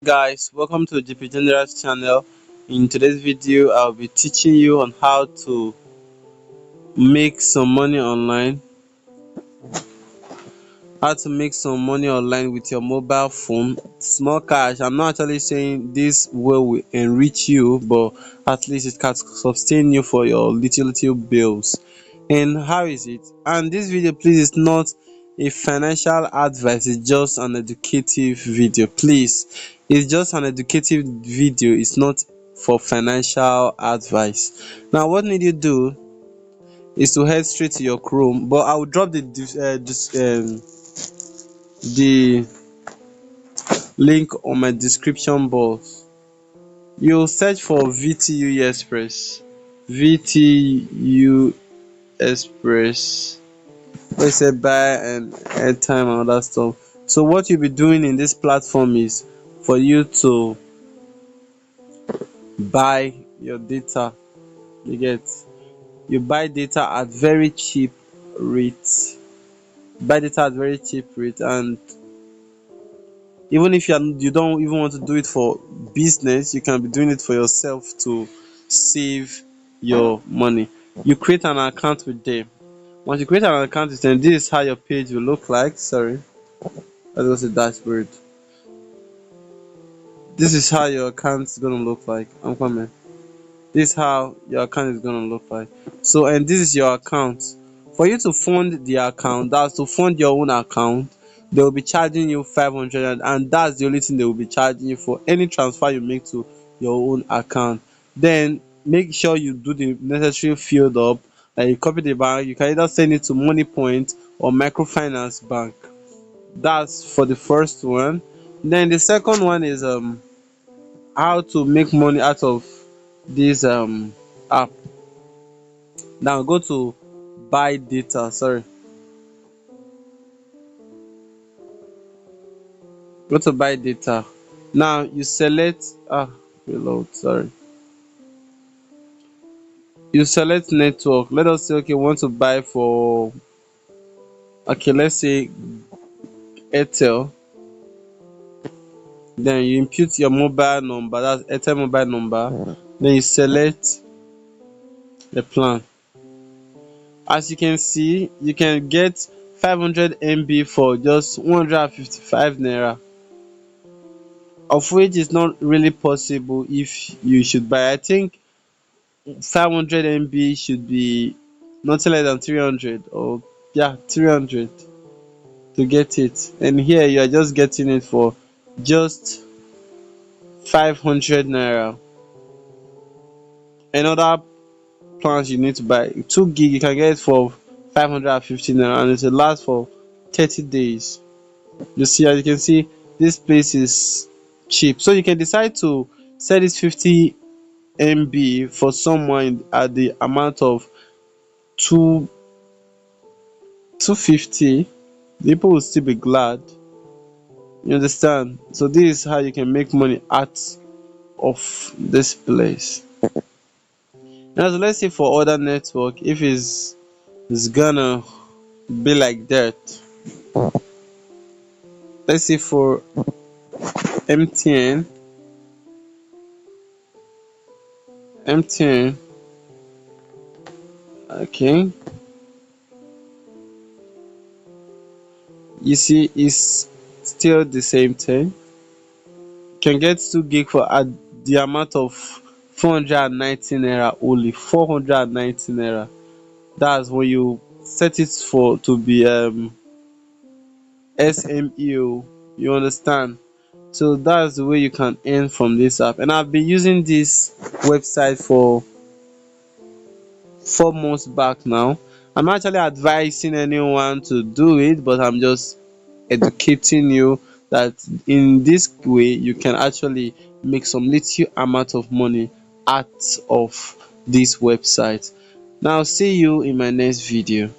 Guys, welcome to GP General's channel. In today's video, I'll be teaching you on how to make some money online. How to make some money online with your mobile phone. Small cash. I'm not actually saying this will enrich you, but at least it can sustain you for your little bills. And how is it? And this video, please, is not a financial advice. It's just an educative video. Please, it's just an educative video. It's not for financial advice. Now, what need you do is to head straight to your Chrome. But I will drop the link on my description box. You search for VTU Express. VTU Express. Where it say buy and airtime and other stuff. So what you'll be doing in this platform is for you to buy your data. You get, you buy data at very cheap rate. Buy data at very cheap rate, and even if you don't even want to do it for business, you can be doing it for yourself to save your money. You create an account with them. Once you create an account with them, this is how your page will look like. Sorry, that was a dashboard. This is how your account is gonna look like. I'm coming. This is how your account is gonna look like. So, and this is your account. For you to fund the account, that's to fund your own account, they will be charging you 500, and that's the only thing they will be charging you for any transfer you make to your own account. Then make sure you do the necessary field up, like you copy the bank. You can either send it to Money Point or Microfinance Bank. That's for the first one. Then the second one is how to make money out of this app. Now go to buy data. Sorry, go to buy data. Now you select reload. Sorry, you select network. Let us say, okay, we want to buy for, okay, let's say Airtel. Then you input your mobile number, that's Airtel mobile number. Then you select the plan. As you can see, you can get 500 MB for just 155 naira, of which is not really possible if you should buy. I think 500 MB should be nothing less than 300, or yeah, 300 to get it. And here you are just getting it for just 500 naira. Another plans you need to buy 2 gig, you can get it for 550 naira, and it will last for 30 days. You see, as you can see, this place is cheap, so you can decide to sell this 50 MB for someone at the amount of 2 250. People will still be glad. You understand? So this is how you can make money out of this place. Now, so let's say for other network, if it's gonna be like that. Let's say for MTN. MTN. Okay. You see, it's still the same thing. You can get 2 gig for at the amount of 490 naira only. 490 naira. That's when you set it for to be SMEO. You understand? So that's the way you can earn from this app. And I've been using this website for 4 months back now. I'm not actually advising anyone to do it, but I'm just educating you that in this way you can actually make some little amount of money out of this website. Now see you in my next video.